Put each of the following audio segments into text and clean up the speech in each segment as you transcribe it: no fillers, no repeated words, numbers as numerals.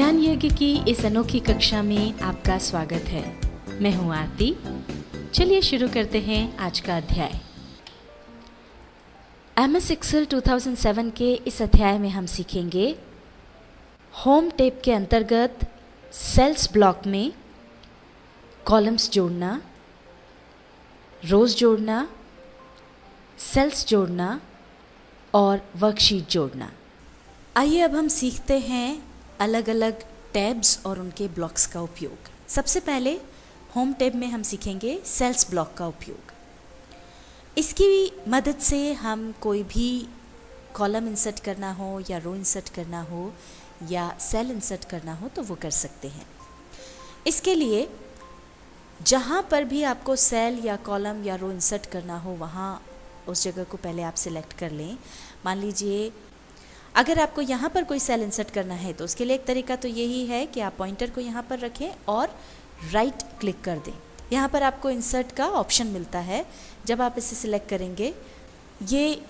ज्ञान यज्ञ की इस अनोखी कक्षा में आपका स्वागत है। मैं हूँ आरती। चलिए शुरू करते हैं आज का अध्याय। MS Excel 2007 के इस अध्याय में हम सीखेंगे होम टेप के अंतर्गत सेल्स ब्लॉक में कॉलम्स जोड़ना, रोज जोड़ना, सेल्स जोड़ना और वर्कशीट जोड़ना। आइए अब हम सीखते हैं अलग अलग टैब्स और उनके ब्लॉक्स का उपयोग। सबसे पहले होम टैब में हम सीखेंगे सेल्स ब्लॉक का उपयोग। इसकी मदद से हम कोई भी कॉलम इंसर्ट करना हो या रो इंसर्ट करना हो या सेल इंसर्ट करना हो तो वो कर सकते हैं। इसके लिए जहाँ पर भी आपको सेल या कॉलम या रो इंसर्ट करना हो वहाँ उस जगह को पहले आप सिलेक्ट कर लें। मान लीजिए अगर आपको यहाँ पर कोई सेल इंसर्ट करना है तो उसके लिए एक तरीका तो यही है कि आप पॉइंटर को यहाँ पर रखें और राइट क्लिक कर दें। यहाँ पर आपको इंसर्ट का ऑप्शन मिलता है। जब आप इसे सिलेक्ट करेंगे ये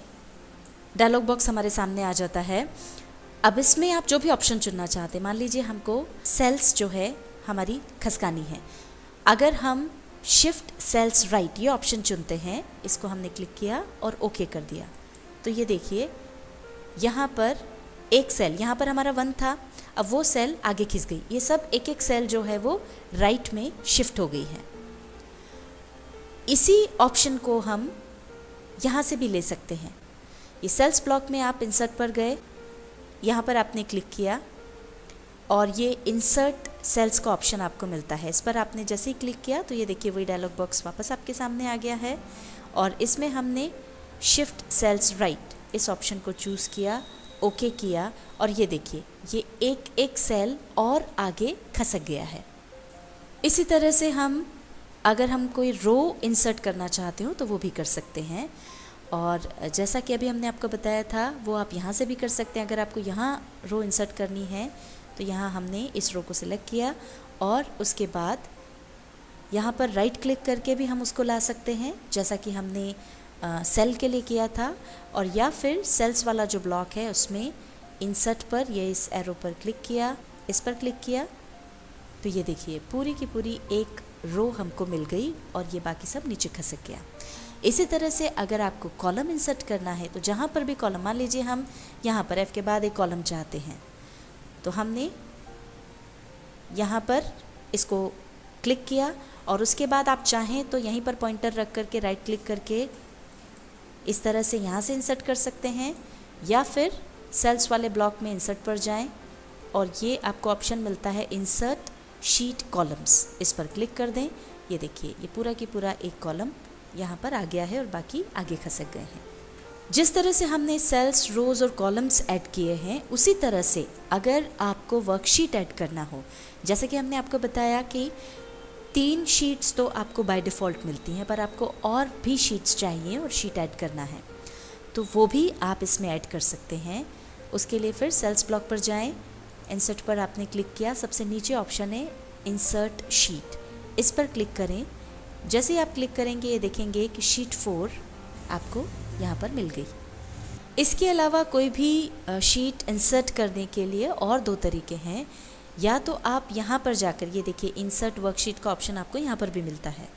डायलॉग बॉक्स हमारे सामने आ जाता है। अब इसमें आप जो भी ऑप्शन चुनना चाहते हैं, मान लीजिए हमको सेल्स जो है हमारी खसकानी है। अगर हम शिफ्ट सेल्स राइट ये ऑप्शन चुनते हैं, इसको हमने क्लिक किया और ओके कर दिया तो ये देखिए यहाँ पर एक सेल, यहाँ पर हमारा 1 था, अब वो सेल आगे खिंच गई। ये सब एक एक सेल जो है वो राइट में शिफ्ट हो गई है। इसी ऑप्शन को हम यहाँ से भी ले सकते हैं। ये सेल्स ब्लॉक में आप इंसर्ट पर गए, यहाँ पर आपने क्लिक किया और ये इंसर्ट सेल्स का ऑप्शन आपको मिलता है। इस पर आपने जैसे ही क्लिक किया तो ये देखिए वही डायलॉग बॉक्स वापस आपके सामने आ गया है और इसमें हमने शिफ्ट सेल्स राइट इस ऑप्शन को चूज़ किया, ओके किया और ये देखिए ये एक एक सेल और आगे खसक गया है। इसी तरह से हम अगर हम कोई रो इंसर्ट करना चाहते हो तो वो भी कर सकते हैं। और जैसा कि अभी हमने आपको बताया था वो आप यहाँ से भी कर सकते हैं। अगर आपको यहाँ रो इंसर्ट करनी है तो यहाँ हमने इस रो को सिलेक्ट किया और उसके बाद यहाँ पर राइट क्लिक करके भी हम उसको ला सकते हैं जैसा कि हमने सेल के लिए किया था। और या फिर सेल्स वाला जो ब्लॉक है उसमें इंसर्ट पर ये इस एरो पर क्लिक किया, इस पर क्लिक किया तो ये देखिए पूरी की पूरी एक रो हमको मिल गई और ये बाकी सब नीचे खसक गया। इसी तरह से अगर आपको कॉलम इंसर्ट करना है तो जहाँ पर भी कॉलम, मान लीजिए हम यहाँ पर F के बाद एक कॉलम चाहते हैं तो हमने यहाँ पर इसको क्लिक किया और उसके बाद आप चाहें तो यहीं पर पॉइंटर रख करके राइट क्लिक करके इस तरह से यहाँ से इंसर्ट कर सकते हैं या फिर सेल्स वाले ब्लॉक में इंसर्ट पर जाएं और ये आपको ऑप्शन मिलता है इंसर्ट शीट कॉलम्स, इस पर क्लिक कर दें। ये देखिए ये पूरा की पूरा एक कॉलम यहाँ पर आ गया है और बाकी आगे खसक गए हैं। जिस तरह से हमने सेल्स, रोज और कॉलम्स ऐड किए हैं उसी तरह से अगर आपको वर्कशीट ऐड करना हो, जैसे कि हमने आपको बताया कि 3 शीट्स तो आपको बाय डिफ़ॉल्ट मिलती हैं पर आपको और भी शीट्स चाहिए और शीट ऐड करना है तो वो भी आप इसमें ऐड कर सकते हैं। उसके लिए फिर सेल्स ब्लॉक पर जाएं, इंसर्ट पर आपने क्लिक किया, सबसे नीचे ऑप्शन है इंसर्ट शीट, इस पर क्लिक करें। जैसे ही आप क्लिक करेंगे ये देखेंगे कि शीट 4 आपको यहाँ पर मिल गई। इसके अलावा कोई भी शीट इंसर्ट करने के लिए और 2 तरीके हैं। या तो आप यहाँ पर जाकर, ये देखिए इंसर्ट वर्कशीट का ऑप्शन आपको यहाँ पर भी मिलता है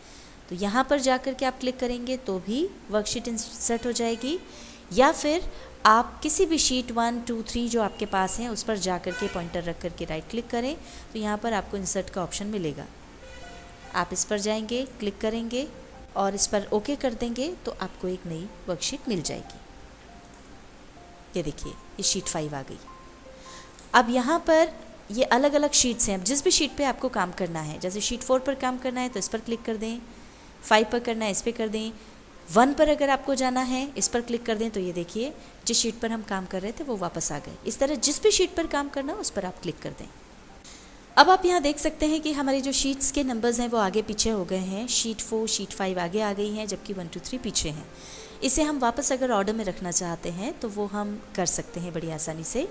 तो यहाँ पर जाकर के आप क्लिक करेंगे तो भी वर्कशीट इंसर्ट हो जाएगी। या फिर आप किसी भी शीट 1, 2, 3 जो आपके पास हैं उस पर जाकर के पॉइंटर रख करके राइट क्लिक करें तो यहाँ पर आपको इंसर्ट का ऑप्शन मिलेगा। आप इस पर जाएंगे, क्लिक करेंगे और इस पर ओके कर देंगे तो आपको एक नई वर्कशीट मिल जाएगी। ये देखिए ये शीट 5 आ गई। अब यहाँ पर ये अलग अलग शीट्स हैं। अब जिस भी शीट पे आपको काम करना है, जैसे शीट 4 पर काम करना है तो इस पर क्लिक कर दें, 5 पर करना है इस पर कर दें, 1 पर अगर आपको जाना है इस पर क्लिक कर दें तो ये देखिए जिस शीट पर हम काम कर रहे थे वो वापस आ गए। इस तरह जिस भी शीट पर काम करना उस पर आप क्लिक कर दें। अब आप यहाँ देख सकते हैं कि हमारी जो शीट्स के नंबर्स हैं वो आगे पीछे हो गए हैं। शीट 4, शीट 5 आगे आ गई हैं जबकि 1, 2, 3 पीछे हैं। इसे हम वापस अगर ऑर्डर में रखना चाहते हैं तो वो हम कर सकते हैं बड़ी आसानी से।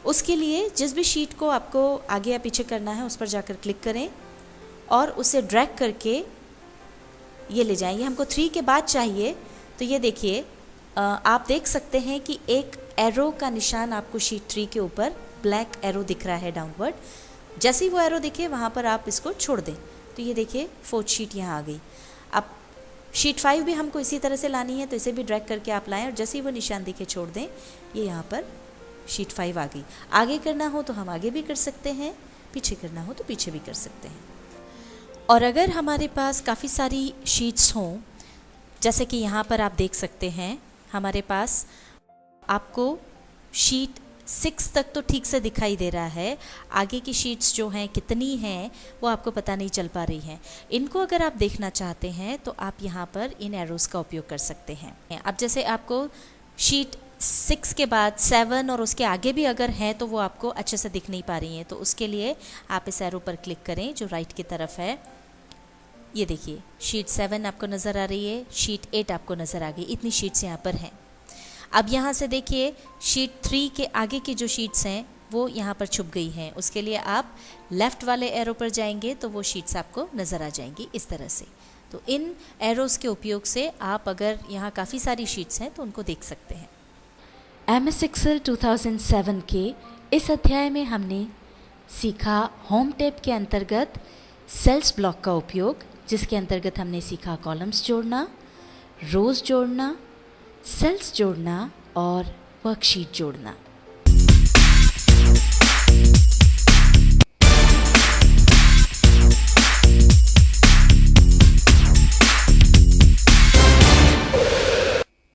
उसके लिए जिस भी शीट को आपको आगे या पीछे करना है उस पर जाकर क्लिक करें और उसे ड्रैग करके ये ले जाएं। ये हमको 3 के बाद चाहिए तो ये देखिए आप देख सकते हैं कि एक एरो का निशान आपको शीट 3 के ऊपर ब्लैक एरो दिख रहा है डाउनवर्ड, जैसे ही वो एरो दिखे वहाँ पर आप इसको छोड़ दें। तो ये देखिए 4th शीट यहाँ आ गई। अब शीट 5 भी हमको इसी तरह से लानी है, तो इसे भी ड्रैग करके आप लाएं और जैसे ही वो निशान दिखे छोड़ दें। ये यहाँ पर शीट 5 आ गई। आगे करना हो तो हम आगे भी कर सकते हैं, पीछे करना हो तो पीछे भी कर सकते हैं। और अगर हमारे पास काफ़ी सारी शीट्स हों, जैसे कि यहाँ पर आप देख सकते हैं हमारे पास आपको शीट 6 तक तो ठीक से दिखाई दे रहा है, आगे की शीट्स जो हैं कितनी हैं वो आपको पता नहीं चल पा रही हैं। इनको अगर आप देखना चाहते हैं तो आप यहाँ पर इन एरोज़ का उपयोग कर सकते हैं। अब जैसे आपको शीट 6 के बाद 7 और उसके आगे भी अगर हैं तो वो आपको अच्छे से दिख नहीं पा रही हैं, तो उसके लिए आप इस एरो पर क्लिक करें जो राइट की तरफ है। ये देखिए शीट 7 आपको नज़र आ रही है, शीट 8 आपको नज़र आ गई, इतनी शीट्स यहाँ पर हैं। अब यहाँ से देखिए शीट 3 के आगे की जो शीट्स हैं वो यहाँ पर छुप गई हैं। उसके लिए आप लेफ़्ट वाले एरो पर जाएंगे तो वो शीट्स आपको नज़र आ जाएंगी इस तरह से। तो इन एरोज़ के उपयोग से आप अगर यहाँ काफ़ी सारी शीट्स हैं तो उनको देख सकते हैं। MS Excel 2007 के इस अध्याय में हमने सीखा होम टैब के अंतर्गत सेल्स ब्लॉक का उपयोग, जिसके अंतर्गत हमने सीखा कॉलम्स जोड़ना, रोज़ जोड़ना, सेल्स जोड़ना और वर्कशीट जोड़ना।